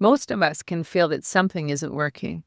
Most of us can feel that something isn't working.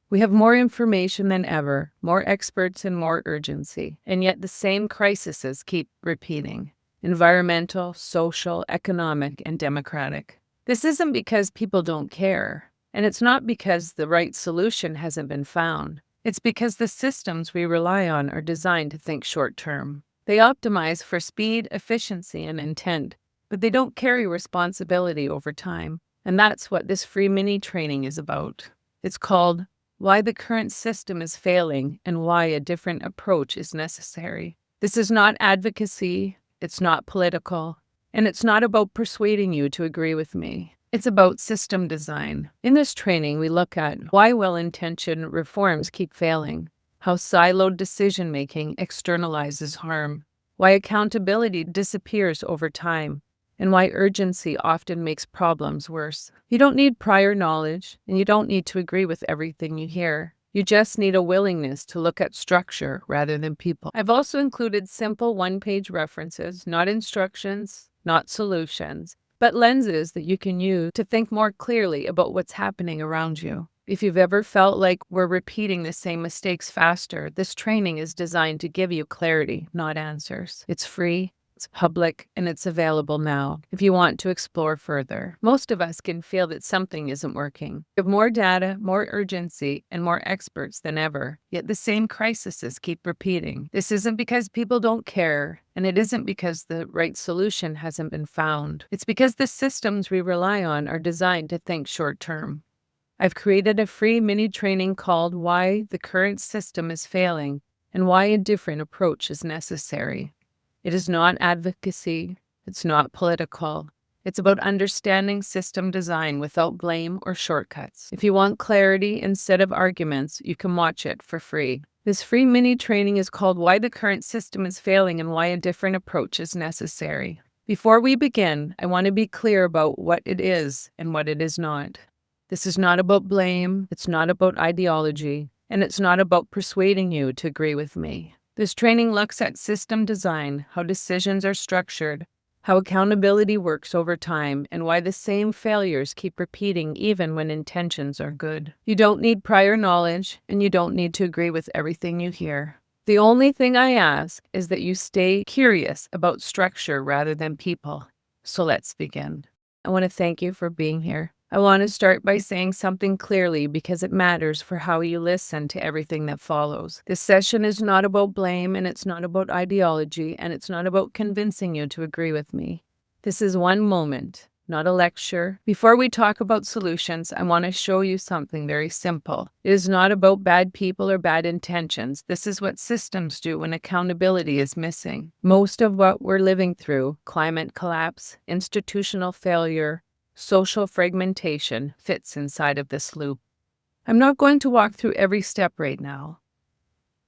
We have more information than ever, more experts, and more urgency, and yet the same crises keep repeating: environmental, social, economic, and democratic. This isn't because people don't care, and it's not because the right solution hasn't been found. It's because the systems we rely on are designed to think short term. They optimize for speed, efficiency, and intent, but they don't carry responsibility over time. And that's what this free mini training is about. It's called Why the Current System is Failing and Why a Different Approach is Necessary. This is not advocacy, it's not political, and it's not about persuading you to agree with me. It's about system design. In this training, we look at why well-intentioned reforms keep failing, how siloed decision-making externalizes harm, why accountability disappears over time, and why urgency often makes problems worse. You don't need prior knowledge, and you don't need to agree with everything you hear. You just need a willingness to look at structure rather than people. I've also included simple one-page references, not instructions, not solutions, but lenses that you can use to think more clearly about what's happening around you. If you've ever felt like we're repeating the same mistakes faster, this training is designed to give you clarity, not answers. It's free, it's public, and it's available now if you want to explore further. Most of us can feel that something isn't working. We have more data, more urgency, and more experts than ever, yet the same crises keep repeating. This isn't because people don't care, and it isn't because the right solution hasn't been found. It's because the systems we rely on are designed to think short term. I've created a free mini training called Why the Current System is Failing and Why a Different Approach is Necessary. It is not advocacy, it's not political. It's about understanding system design without blame or shortcuts. If you want clarity instead of arguments, you can watch it for free. This free mini training is called Why the Current System is Failing and Why a Different Approach is Necessary. Before we begin, I want to be clear about what it is and what it is not. This is not about blame, it's not about ideology, and it's not about persuading you to agree with me. This training looks at system design, how decisions are structured, how accountability works over time, and why the same failures keep repeating even when intentions are good. You don't need prior knowledge, and you don't need to agree with everything you hear. The only thing I ask is that you stay curious about structure rather than people. So let's begin. I want to thank you for being here. I want to start by saying something clearly because it matters for how you listen to everything that follows. This session is not about blame, and it's not about ideology, and it's not about convincing you to agree with me. This is one moment, not a lecture. Before we talk about solutions, I want to show you something very simple. It is not about bad people or bad intentions. This is what systems do when accountability is missing. Most of what we're living through, climate collapse, institutional failure, social fragmentation, fits inside of this loop. I'm not going to walk through every step right now.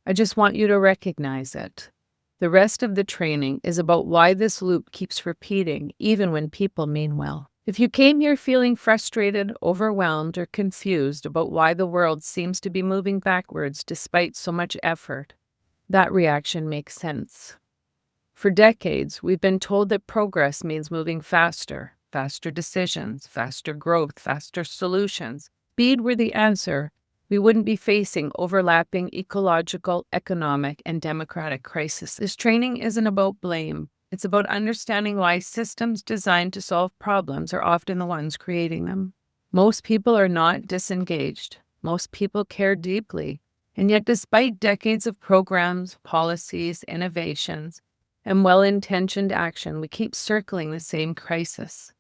I just want you to recognize it. The rest of the training is about why this loop keeps repeating even when people mean well. If you came here feeling frustrated, overwhelmed, or confused about why the world seems to be moving backwards despite so much effort, that reaction makes sense. For decades, we've been told that progress means moving faster. Faster decisions, faster growth, faster solutions. Speed were the answer, we wouldn't be facing overlapping ecological, economic, and democratic crises. This training isn't about blame. It's about understanding why systems designed to solve problems are often the ones creating them. Most people are not disengaged. Most people care deeply. And yet, despite decades of programs, policies, innovations, and well-intentioned action, we keep circling the same crisis.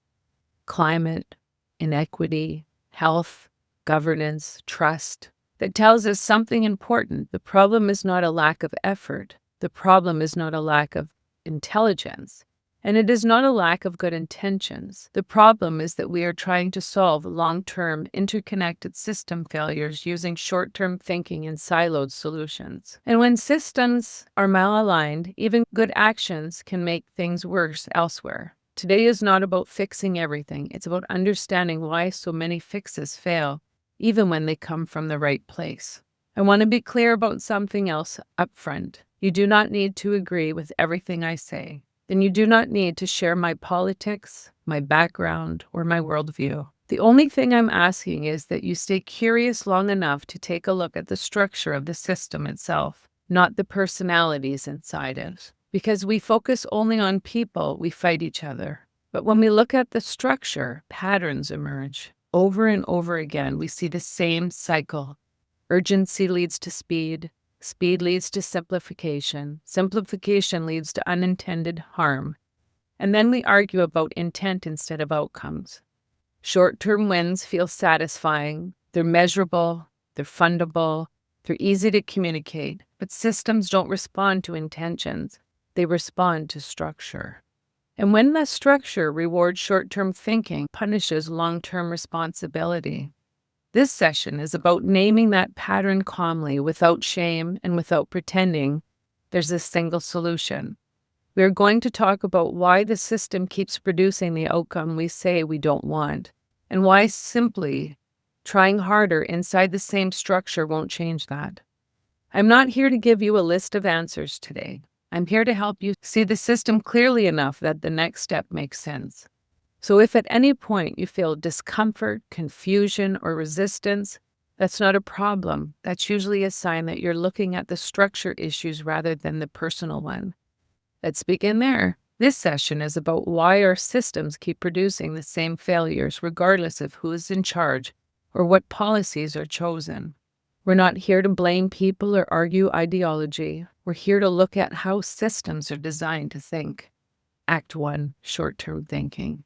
Climate, inequity, health, governance, trust. That tells us something important. The problem is not a lack of effort. The problem is not a lack of intelligence. And it is not a lack of good intentions. The problem is that we are trying to solve long-term interconnected system failures using short-term thinking and siloed solutions. And when systems are malaligned, even good actions can make things worse elsewhere. Today is not about fixing everything. It's about understanding why so many fixes fail, even when they come from the right place. I want to be clear about something else up front. You do not need to agree with everything I say. Then you do not need to share my politics, my background, or my worldview. The only thing I'm asking is that you stay curious long enough to take a look at the structure of the system itself, not the personalities inside it. Because we focus only on people, we fight each other. But when we look at the structure, patterns emerge. Over and over again, we see the same cycle. Urgency leads to speed. Speed leads to simplification. Simplification leads to unintended harm. And then we argue about intent instead of outcomes. Short-term wins feel satisfying. They're measurable. They're fundable. They're easy to communicate. But systems don't respond to intentions. They respond to structure. And when the structure rewards short-term thinking, punishes long-term responsibility. This session is about naming that pattern calmly, without shame and without pretending there's a single solution. We are going to talk about why the system keeps producing the outcome we say we don't want, and why simply trying harder inside the same structure won't change that. I'm not here to give you a list of answers today. I'm here to help you see the system clearly enough that the next step makes sense. So if at any point you feel discomfort, confusion, or resistance, that's not a problem. That's usually a sign that you're looking at the structure issues rather than the personal one. Let's begin there. This session is about why our systems keep producing the same failures regardless of who is in charge or what policies are chosen. We're not here to blame people or argue ideology. We're here to look at how systems are designed to think. Act 1, short-term thinking.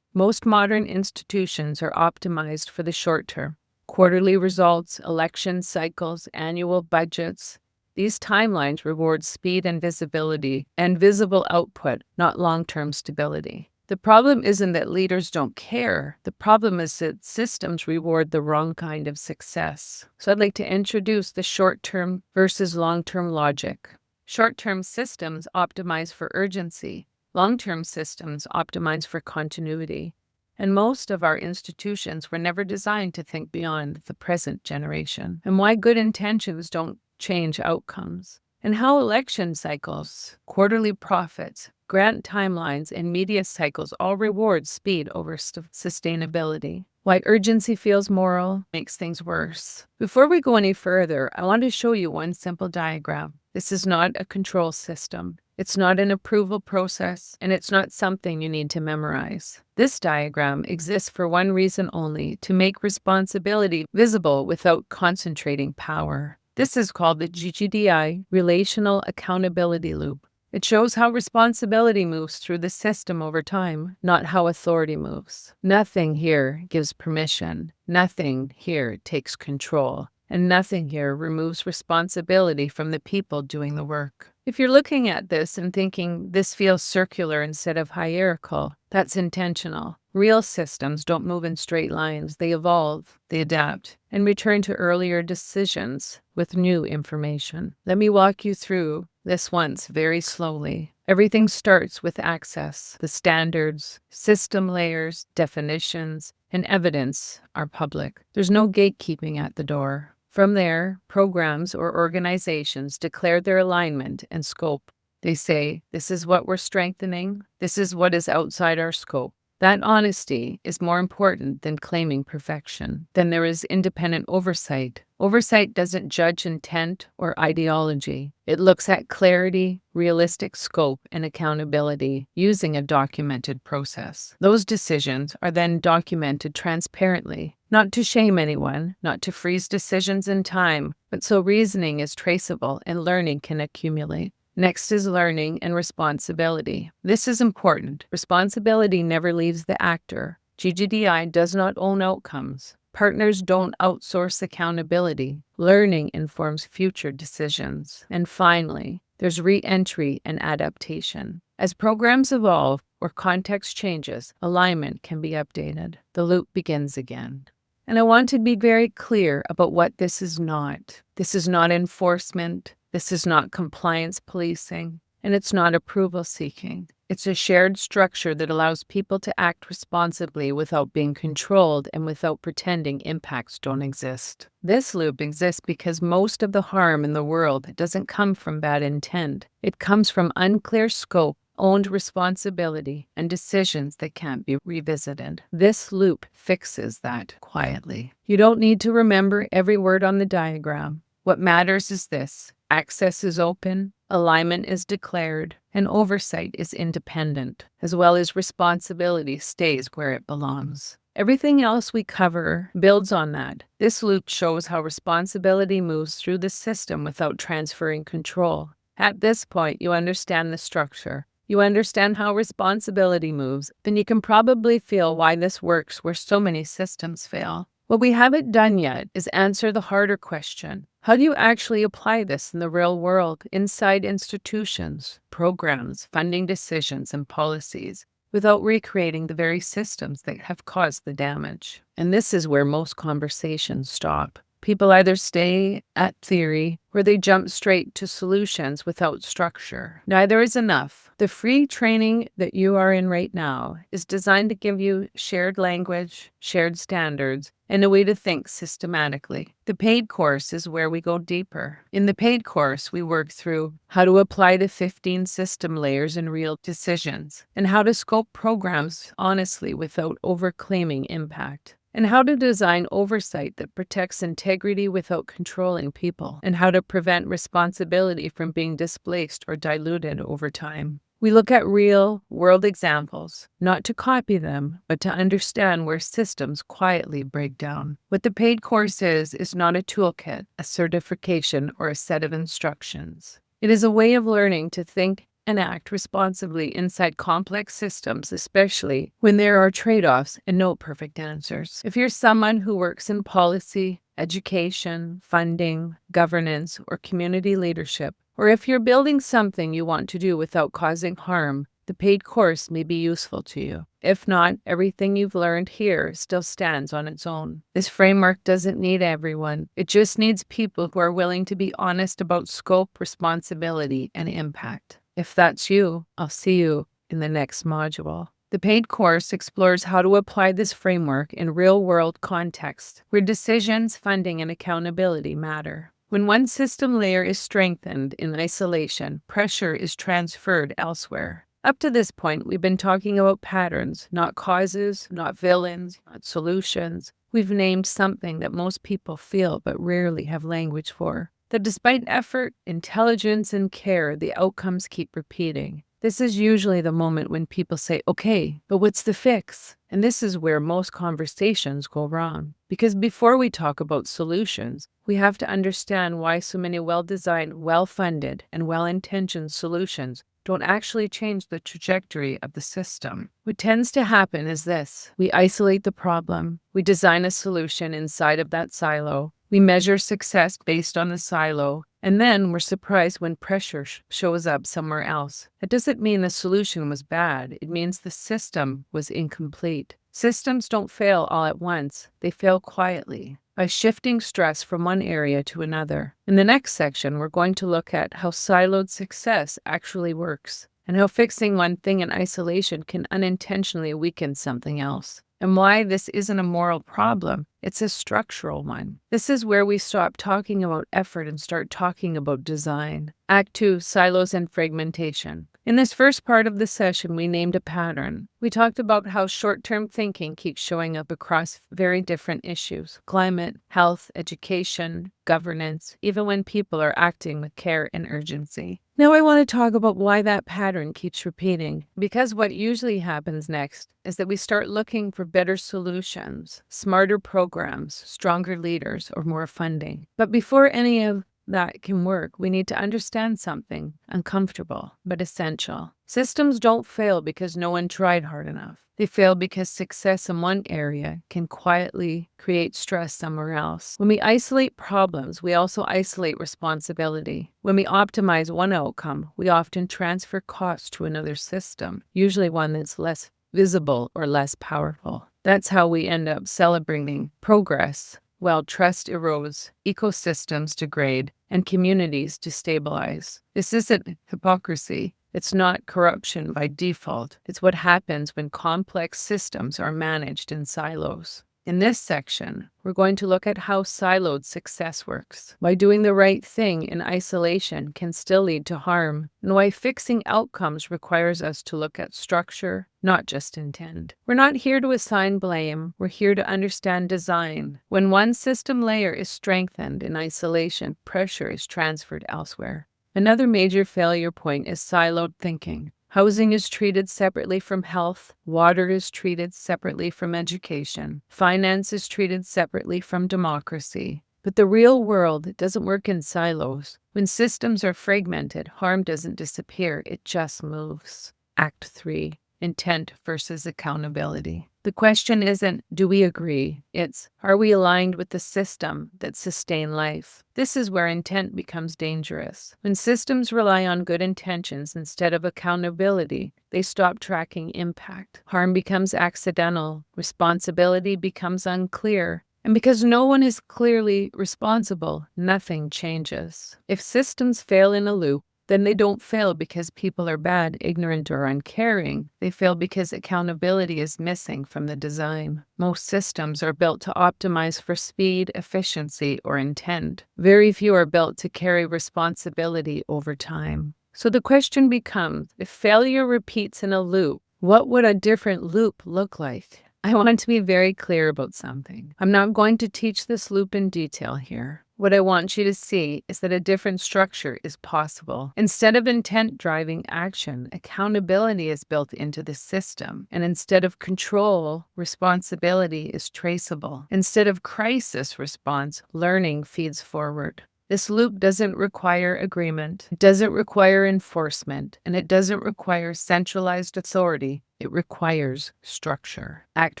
Most modern institutions are optimized for the short term. Quarterly results, election cycles, annual budgets. These timelines reward speed and visibility and visible output, not long-term stability. The problem isn't that leaders don't care. The problem is that systems reward the wrong kind of success. So I'd like to introduce the short-term versus long-term logic. Short-term systems optimize for urgency. Long-term systems optimize for continuity. And most of our institutions were never designed to think beyond the present generation. And why good intentions don't change outcomes. And how election cycles, quarterly profits, grant timelines, and media cycles all reward speed over sustainability. Why urgency feels moral makes things worse. Before we go any further, I want to show you one simple diagram. This is not a control system. It's not an approval process, and it's not something you need to memorize. This diagram exists for one reason only: to make responsibility visible without concentrating power. This is called the GGDI, Relational Accountability Loop. It shows how responsibility moves through the system over time, not how authority moves. Nothing here gives permission. Nothing here takes control. And nothing here removes responsibility from the people doing the work. If you're looking at this and thinking this feels circular instead of hierarchical, that's intentional. Real systems don't move in straight lines. They evolve, they adapt, and return to earlier decisions with new information. Let me walk you through this once very slowly. Everything starts with access. The standards, system layers, definitions, and evidence are public. There's no gatekeeping at the door. From there, programs or organizations declare their alignment and scope. They say, this is what we're strengthening. This is what is outside our scope. That honesty is more important than claiming perfection. Then there is independent oversight. Oversight doesn't judge intent or ideology. It looks at clarity, realistic scope, and accountability using a documented process. Those decisions are then documented transparently, not to shame anyone, not to freeze decisions in time, but so reasoning is traceable and learning can accumulate. Next is learning and responsibility. This is important. Responsibility never leaves the actor. GGDI does not own outcomes. Partners don't outsource accountability. Learning informs future decisions. And finally, there's re-entry and adaptation. As programs evolve or context changes, alignment can be updated. The loop begins again. And I want to be very clear about what this is not. This is not enforcement. This is not compliance policing, and it's not approval seeking. It's a shared structure that allows people to act responsibly without being controlled and without pretending impacts don't exist. This loop exists because most of the harm in the world doesn't come from bad intent. It comes from unclear scope, owned responsibility and decisions that can't be revisited. This loop fixes that quietly. You don't need to remember every word on the diagram. What matters is this: access is open, alignment is declared, and oversight is independent, as well as responsibility stays where it belongs. Everything else we cover builds on that. This loop shows how responsibility moves through the system without transferring control. At this point, you understand the structure. You understand how responsibility moves, then you can probably feel why this works where so many systems fail. What we haven't done yet is answer the harder question. How do you actually apply this in the real world, inside institutions, programs, funding decisions, and policies, without recreating the very systems that have caused the damage? And this is where most conversations stop. People either stay at theory or they jump straight to solutions without structure. Neither is enough. The free training that you are in right now is designed to give you shared language, shared standards, and a way to think systematically. The paid course is where we go deeper. In the paid course, we work through how to apply the 15 system layers in real decisions, and how to scope programs honestly without overclaiming impact, and how to design oversight that protects integrity without controlling people, and how to prevent responsibility from being displaced or diluted over time. We look at real-world examples, not to copy them, but to understand where systems quietly break down. What the paid course is not a toolkit, a certification, or a set of instructions. It is a way of learning to think and act responsibly inside complex systems, especially when there are trade-offs and no perfect answers. If you're someone who works in policy, education, funding, governance, or community leadership, or if you're building something you want to do without causing harm, the paid course may be useful to you. If not, everything you've learned here still stands on its own. This framework doesn't need everyone. It just needs people who are willing to be honest about scope, responsibility, and impact. If that's you, I'll see you in the next module. The paid course explores how to apply this framework in real-world context, where decisions, funding, and accountability matter. When one system layer is strengthened in isolation, pressure is transferred elsewhere. Up to this point, we've been talking about patterns, not causes, not villains, not solutions. We've named something that most people feel but rarely have language for. That despite effort, intelligence, and care, the outcomes keep repeating. This is usually the moment when people say, okay, but what's the fix? And this is where most conversations go wrong. Because before we talk about solutions, we have to understand why so many well-designed, well-funded, and well-intentioned solutions don't actually change the trajectory of the system. What tends to happen is this: we isolate the problem, we design a solution inside of that silo, we measure success based on the silo, and then we're surprised when pressure shows up somewhere else. That doesn't mean the solution was bad. It means the system was incomplete. Systems don't fail all at once. They fail quietly, by shifting stress from one area to another. In the next section, we're going to look at how siloed success actually works, and how fixing one thing in isolation can unintentionally weaken something else, and why this isn't a moral problem, it's a structural one. This is where we stop talking about effort and start talking about design. Act 2, Silos and Fragmentation. In this first part of the session, we named a pattern. We talked about how short-term thinking keeps showing up across very different issues: climate, health, education, governance, even when people are acting with care and urgency. Now I want to talk about why that pattern keeps repeating, because what usually happens next is that we start looking for better solutions, smarter programs, stronger leaders, or more funding. But before any of that can work, we need to understand something uncomfortable but essential. Systems don't fail because no one tried hard enough. They fail because success in one area can quietly create stress somewhere else. When we isolate problems, we also isolate responsibility. When we optimize one outcome, we often transfer costs to another system, usually one that's less visible or less powerful. That's how we end up celebrating progress while trust erodes, ecosystems degrade, and communities destabilize. This isn't hypocrisy. It's not corruption by default. It's what happens when complex systems are managed in silos. In this section, we're going to look at how siloed success works, why doing the right thing in isolation can still lead to harm, and why fixing outcomes requires us to look at structure, not just intent. We're not here to assign blame, we're here to understand design. When one system layer is strengthened in isolation, pressure is transferred elsewhere. Another major failure point is siloed thinking. Housing is treated separately from health, water is treated separately from education, finance is treated separately from democracy. But the real world doesn't work in silos. When systems are fragmented, harm doesn't disappear, it just moves. Act 3. Intent versus accountability. The question isn't, do we agree? It's, are we aligned with the system that sustain life? This is where intent becomes dangerous. When systems rely on good intentions instead of accountability, they stop tracking impact. Harm becomes accidental, responsibility becomes unclear, and because no one is clearly responsible, nothing changes. If systems fail in a loop, then they don't fail because people are bad, ignorant, or uncaring. They fail because accountability is missing from the design. Most systems are built to optimize for speed, efficiency, or intent. Very few are built to carry responsibility over time. So the question becomes, if failure repeats in a loop, what would a different loop look like? I want to be very clear about something. I'm not going to teach this loop in detail here. What I want you to see is that a different structure is possible. Instead of intent driving action, accountability is built into the system. And instead of control, responsibility is traceable. Instead of crisis response, learning feeds forward. This loop doesn't require agreement, it doesn't require enforcement, and it doesn't require centralized authority. It requires structure. Act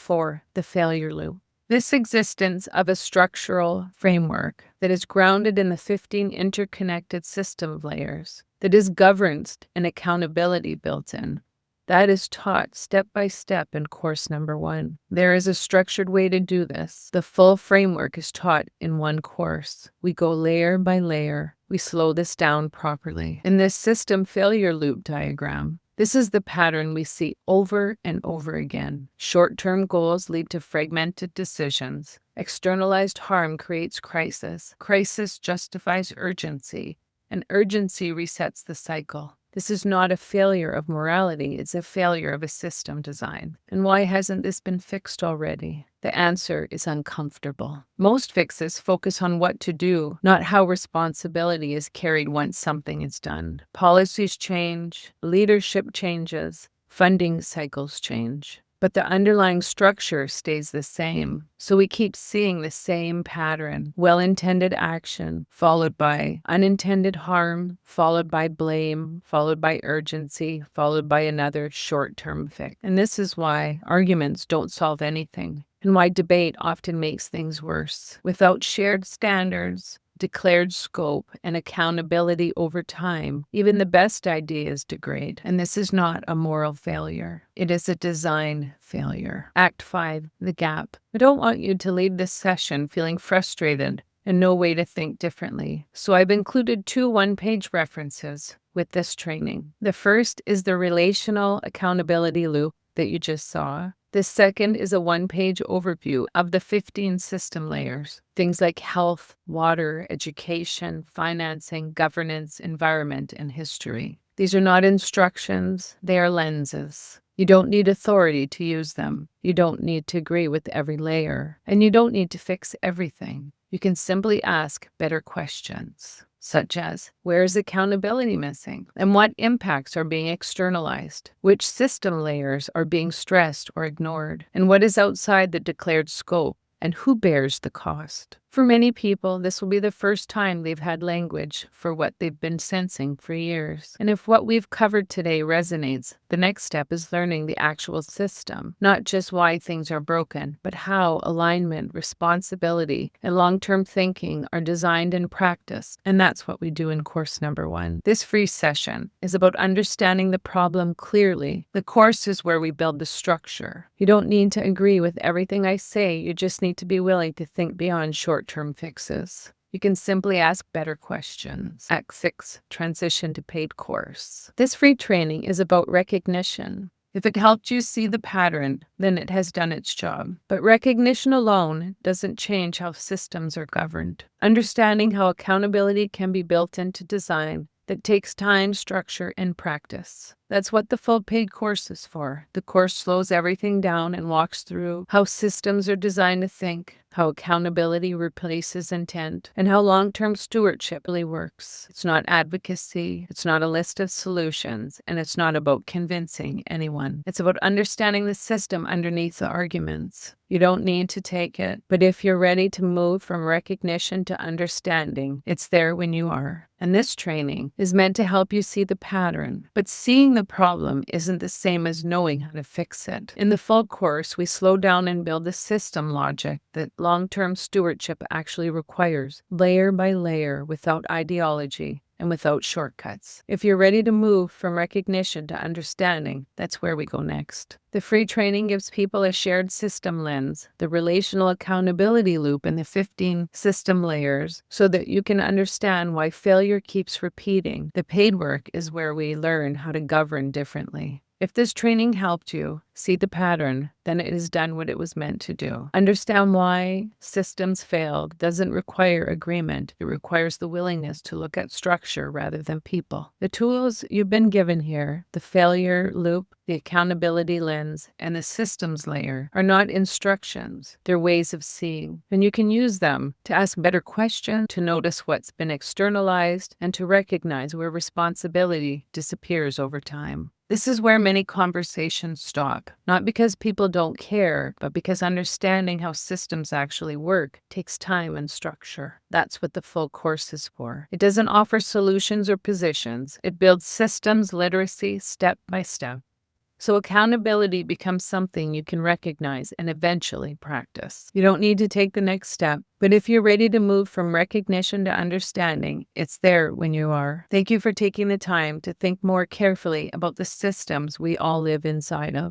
4, the failure loop. This existence of a structural framework that is grounded in the 15 interconnected system layers, that is governed and accountability built in, that is taught step by step in course number 1. There is a structured way to do this. The full framework is taught in one course. We go layer by layer. We slow this down properly. In this system failure loop diagram, this is the pattern we see over and over again. Short-term goals lead to fragmented decisions. Externalized harm creates crisis. Crisis justifies urgency, and urgency resets the cycle. This is not a failure of morality, it's a failure of a system design. And why hasn't this been fixed already? The answer is uncomfortable. Most fixes focus on what to do, not how responsibility is carried once something is done. Policies change, leadership changes, funding cycles change. But the underlying structure stays the same. So we keep seeing the same pattern. Well-intended action, followed by unintended harm, followed by blame, followed by urgency, followed by another short-term fix. And this is why arguments don't solve anything, and why debate often makes things worse. Without shared standards, declared scope, and accountability over time, even the best ideas degrade. And this is not a moral failure. It is a design failure. Act 5, the gap. I don't want you to leave this session feeling frustrated and no way to think differently. So I've included 2 one-page references with this training. The first is the relational accountability loop that you just saw. The second is a one-page overview of the 15 system layers, things like health, water, education, financing, governance, environment, and history. These are not instructions, they are lenses. You don't need authority to use them. You don't need to agree with every layer, and you don't need to fix everything. You can simply ask better questions, such as, where is accountability missing? And what impacts are being externalized? Which system layers are being stressed or ignored? And what is outside the declared scope? And who bears the cost? For many people, this will be the first time they've had language for what they've been sensing for years. And if what we've covered today resonates, the next step is learning the actual system, not just why things are broken, but how alignment, responsibility, and long-term thinking are designed and practiced. And that's what we do in course number 1. This free session is about understanding the problem clearly. The course is where we build the structure. You don't need to agree with everything I say, you just need to be willing to think beyond short-term fixes. You can simply ask better questions. Act 6, transition to paid course. This free training is about recognition. If it helped you see the pattern, then it has done its job. But recognition alone doesn't change how systems are governed. Understanding how accountability can be built into design that takes time, structure, and practice. That's what the full paid course is for. The course slows everything down and walks through how systems are designed to think, how accountability replaces intent, and how long-term stewardship really works. It's not advocacy, it's not a list of solutions, and it's not about convincing anyone. It's about understanding the system underneath the arguments. You don't need to take it, but if you're ready to move from recognition to understanding, it's there when you are. And this training is meant to help you see the pattern, but seeing the problem isn't the same as knowing how to fix it. In the full course, we slow down and build the system logic that long-term stewardship actually requires, layer by layer, without ideology and without shortcuts. If you're ready to move from recognition to understanding, that's where we go next. The free training gives people a shared system lens, the relational accountability loop, and the 15 system layers so that you can understand why failure keeps repeating. The paid work is where we learn how to govern differently. If this training helped you see the pattern, then it has done what it was meant to do. Understand why systems failed doesn't require agreement. It requires the willingness to look at structure rather than people. The tools you've been given here, the failure loop, the accountability lens, and the systems layer, are not instructions. They're ways of seeing. And you can use them to ask better questions, to notice what's been externalized, and to recognize where responsibility disappears over time. This is where many conversations stop, not because people don't care, but because understanding how systems actually work takes time and structure. That's what the full course is for. It doesn't offer solutions or positions. It builds systems literacy step by step. So accountability becomes something you can recognize and eventually practice. You don't need to take the next step, but if you're ready to move from recognition to understanding, it's there when you are. Thank you for taking the time to think more carefully about the systems we all live inside of.